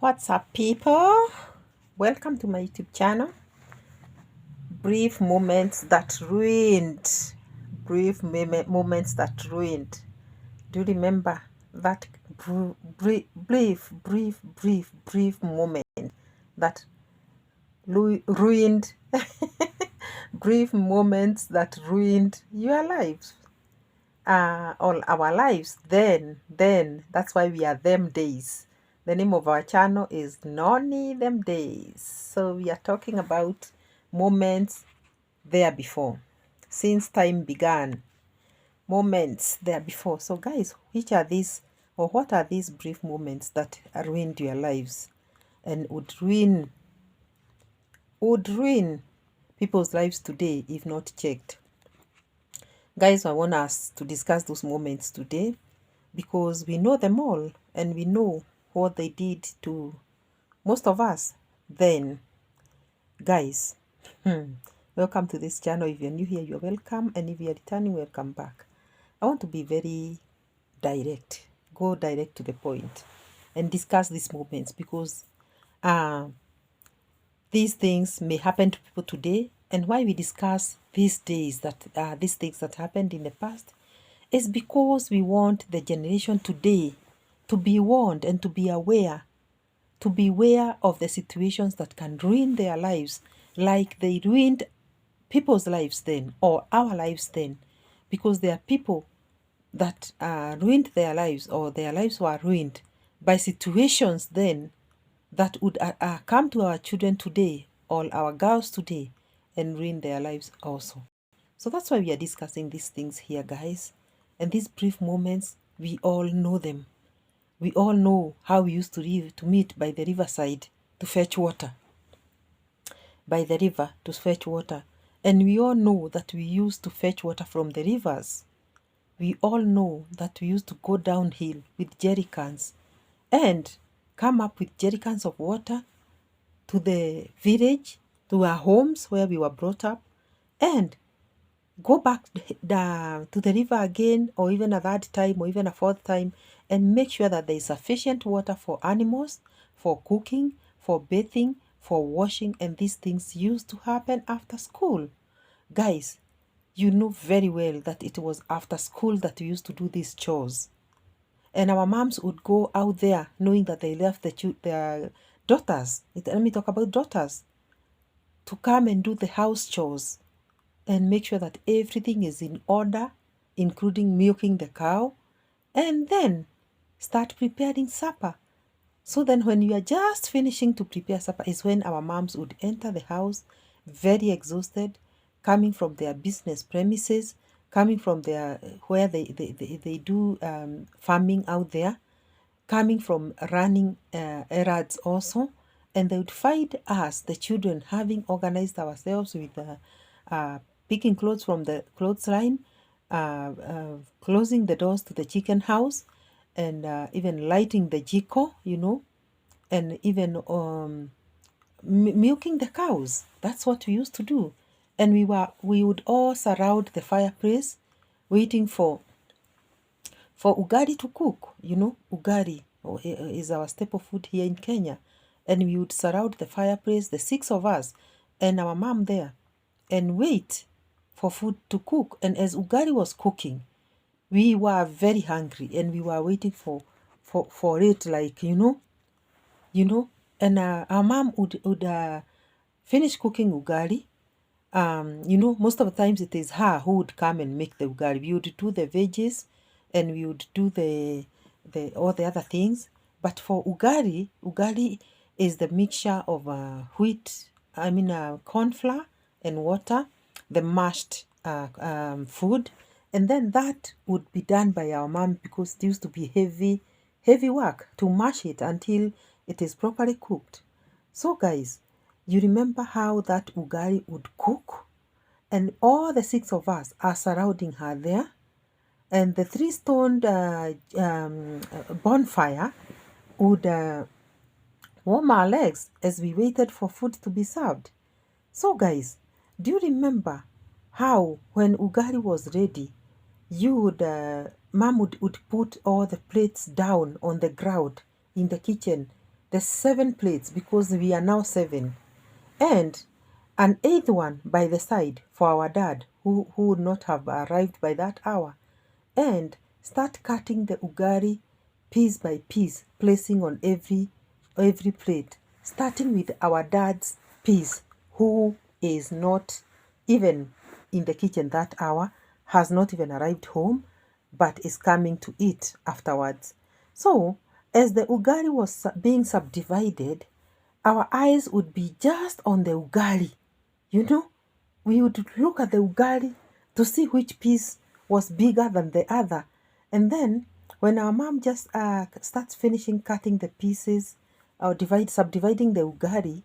What's up, people? Welcome to my YouTube channel. Brief moments that ruined. Moments that ruined. Do you remember that brief moment that ruined? Brief moments that ruined your lives. All our lives. Then that's why we are them days. The name of our channel is Noni Them Days. So we are talking about moments there before, since time began. Moments there before. So guys, which are these, or what are these brief moments that ruined your lives and would ruin people's lives today if not checked? Guys, I want us to discuss those moments today because we know them all and we know what they did to most of us then. Guys, welcome to this channel. If you're new here, you're welcome, and if you're returning, welcome back. I want to be very direct, go direct to the point and discuss these moments because these things may happen to people today. And why we discuss these things that happened in the past is because we want the generation today to be warned and to be aware of the situations that can ruin their lives, like they ruined people's lives then, or our lives then, because there are people that ruined their lives, or their lives were ruined by situations then that would come to our children today, or our girls today, and ruin their lives also. So that's why we are discussing these things here, guys. And these brief moments, we all know them. We all know how we used to meet by the riverside to fetch water. By the river to fetch water. And we all know that we used to fetch water from the rivers. We all know that we used to go downhill with jerry cans and come up with jerry cans of water to the village, to our homes where we were brought up, and go back to the river again, or even a third time, or even a fourth time, and make sure that there is sufficient water for animals, for cooking, for bathing, for washing, and these things used to happen after school. Guys, you know very well that it was after school that we used to do these chores. And our moms would go out there knowing that they left their daughters, let me talk about daughters, to come and do the house chores and make sure that everything is in order, including milking the cow, and then start preparing supper. So then when you are just finishing to prepare supper is when our moms would enter the house very exhausted, coming from their business premises, coming from their where they do farming out there, coming from running errands also, and they would find us, the children, having organized ourselves with picking clothes from the clothesline, closing the doors to the chicken house, and even lighting the jiko, and even milking the cows. That's what we used to do. And we would all surround the fireplace waiting for ugali to cook. Ugali is our staple food here in Kenya. And we would surround the fireplace, the six of us, and our mom there, and wait for food to cook. And as ugali was cooking, we were very hungry, and we were waiting for it, like, and our mom would finish cooking ugali. Most of the times it is her who would come and make the ugali. We would do the veggies, and we would do the all the other things. But for ugali is the mixture of corn flour and water, the mashed food, and then that would be done by our mom because it used to be heavy work to mash it until it is properly cooked. So guys, you remember how that ugali would cook, and all the six of us are surrounding her there, and the three-stoned bonfire would warm our legs as we waited for food to be served. So guys, do you remember how when ugali was ready, mom would put all the plates down on the ground in the kitchen the 7 plates, because we are now 7, and an eighth one by the side for our dad who would not have arrived by that hour, and start cutting the ugari piece by piece, placing on every plate, starting with our dad's piece, who is not even in the kitchen that hour, has not even arrived home, but is coming to eat afterwards. So as the ugari was being subdivided, our eyes would be just on the ugari. You know, we would look at the ugari to see which piece was bigger than the other. And then when our mom just starts finishing cutting the pieces or subdividing the ugari,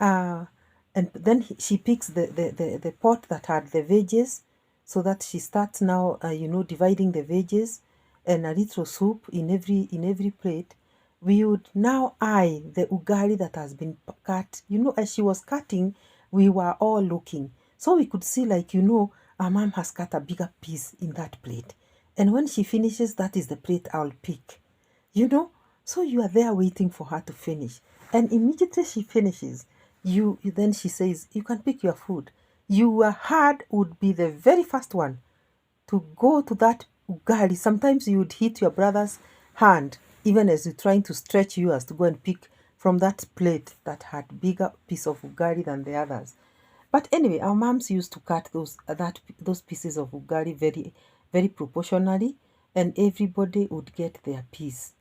uh, and then she picks the pot that had the veggies, so that she starts now, dividing the veggies and a little soup in every plate. We would now eye the ugari that has been cut. As she was cutting, we were all looking. So we could see, like, our mom has cut a bigger piece in that plate. And when she finishes, that is the plate I'll pick. So you are there waiting for her to finish. And immediately she finishes, then she says, you can pick your food. Your hand would be the very first one to go to that ugari. Sometimes you would hit your brother's hand, even as you're trying to stretch yours to go and pick from that plate that had bigger piece of ugari than the others. But anyway, our moms used to cut those pieces of ugari very, very proportionally, and everybody would get their piece.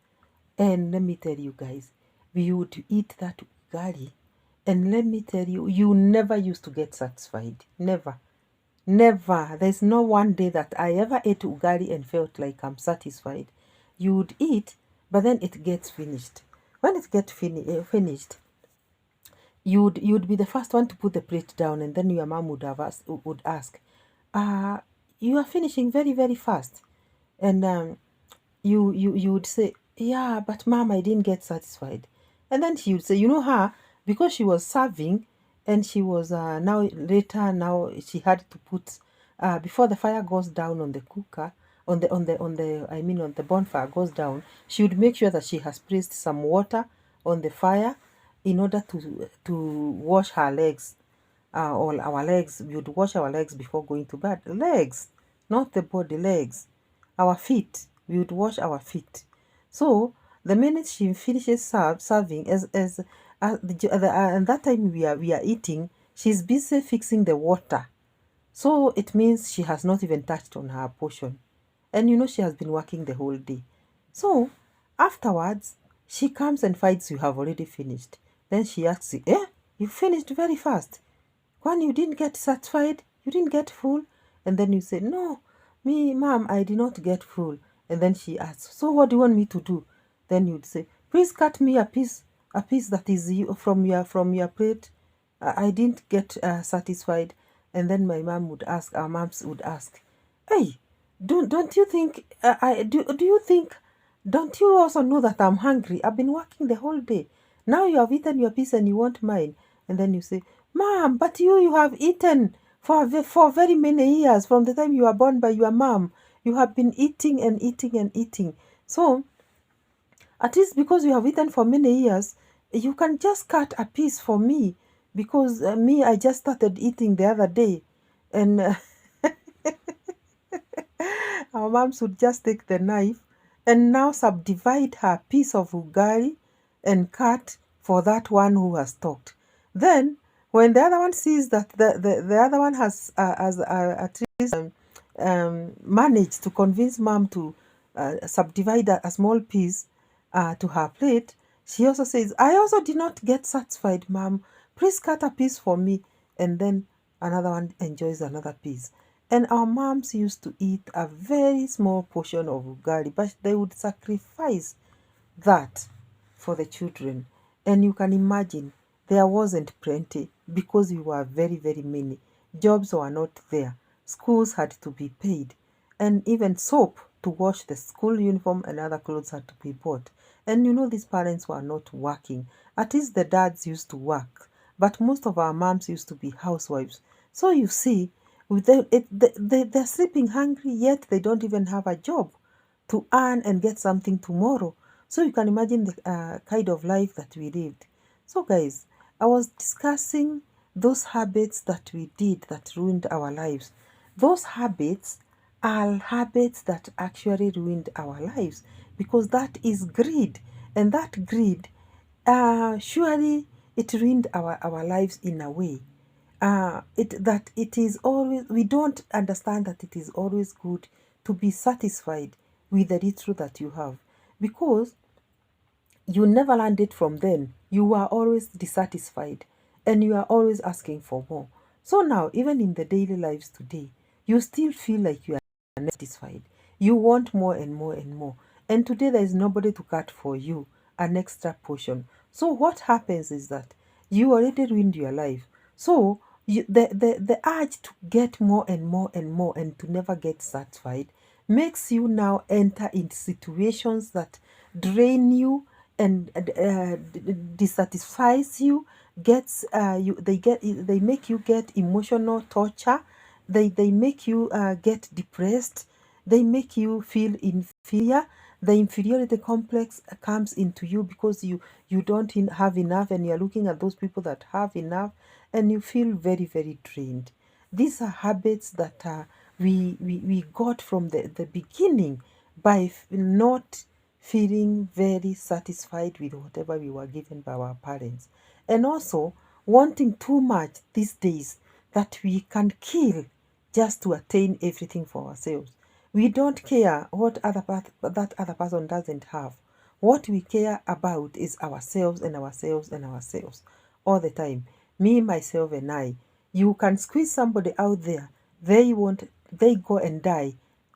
And let me tell you guys, we would eat that ugari, and let me tell you, you never used to get satisfied. Never. Never. There's no one day that I ever ate ugari and felt like I'm satisfied. You would eat, but then it gets finished. When it gets finished, you'd be the first one to put the plate down, and then your mom would ask, you are finishing very, very fast. And you would say, yeah, but mom, I didn't get satisfied. And then she would say, her, because she was serving, and she was now she had to put, before the fire goes down on the cooker, on the bonfire goes down, she would make sure that she has placed some water on the fire in order to wash her legs. All our legs, we would wash our legs before going to bed. Legs, not the body, legs. Our feet, we would wash our feet. So the minute she finishes serving, and that time we are eating, she's busy fixing the water. So it means she has not even touched on her portion. And she has been working the whole day. So afterwards, she comes and finds you have already finished. Then she asks you, you finished very fast. When you didn't get satisfied, you didn't get full. And then you say, no, mom, I did not get full. And then she asks, so what do you want me to do? Then you'd say, please cut me a piece that is from your plate. I didn't get satisfied. And then our moms would ask, hey, don't you think, do you think, don't you also know that I'm hungry? I've been working the whole day. Now you have eaten your piece and you want mine. And then you say, mom, but you have eaten for very many years. From the time you were born by your mom, you have been eating and eating and eating. So at least because you have eaten for many years, you can just cut a piece for me, because I just started eating the other day. And our moms would just take the knife and now subdivide her piece of ugari and cut for that one who has talked. Then when the other one sees that the other one has at least managed to convince mom to subdivide a small piece to her plate, she also says, I also did not get satisfied, mom. Please cut a piece for me. And then another one enjoys another piece. And our moms used to eat a very small portion of ugari, but they would sacrifice that for the children. And you can imagine, there wasn't plenty because we were very, very many. Jobs were not there. Schools had to be paid. And even soap to wash the school uniform and other clothes had to be bought. And these parents were not working. At least the dads used to work. But most of our moms used to be housewives. So you see, they're sleeping hungry, yet they don't even have a job to earn and get something tomorrow. So you can imagine the kind of life that we lived. So guys, I was discussing those habits that we did that ruined our lives. Those habits are habits that actually ruined our lives, because that is greed, and that greed, surely it ruined our lives in a way. It is always, we don't understand that it is always good to be satisfied with the little that you have, because you never learned it from them. You are always dissatisfied, and you are always asking for more. So now, even in the daily lives today, you still feel like you are not satisfied. You want more and more and more. And today there is nobody to cut for you an extra portion. So what happens is that you already ruined your life. So the urge to get more and more and more and to never get satisfied makes you now enter in situations that drain you and dissatisfies you, gets they make you get emotional torture, they make you get depressed, they make you feel inferior. The inferiority complex comes into you because you don't have enough, and you're looking at those people that have enough, and you feel very, very drained. These are habits that we got from the beginning by not feeling very satisfied with whatever we were given by our parents, and also wanting too much these days that we can kill just to attain everything for ourselves. We don't care what that other person doesn't have. What we care about is ourselves and ourselves and ourselves all the time. Me, myself, and I. You can squeeze somebody out there. They go and die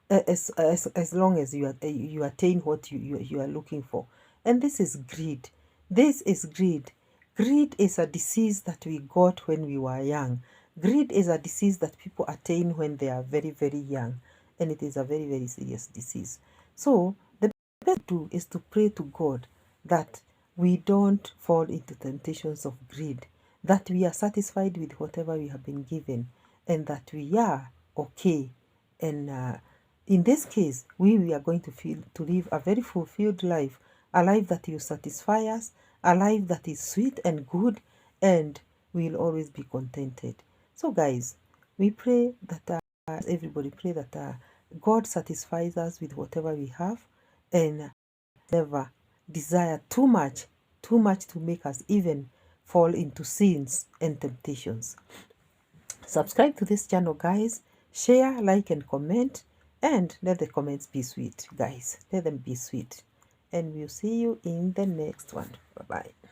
as long as you attain what you are looking for. And this is greed. This is greed. Greed is a disease that we got when we were young. Greed is a disease that people attain when they are very, very young, and it is a very, very serious disease. So the best to do is to pray to God that we don't fall into temptations of greed, that we are satisfied with whatever we have been given, and that we are okay. And in this case, we are going to live a very fulfilled life, a life that will satisfy us, a life that is sweet and good, and we'll always be contented. So guys, we pray that everybody pray that God satisfies us with whatever we have, and never desire too much to make us even fall into sins and temptations. Subscribe to this channel, guys. Share, like, and comment. And let the comments be sweet, guys. Let them be sweet. And we'll see you in the next one. Bye-bye.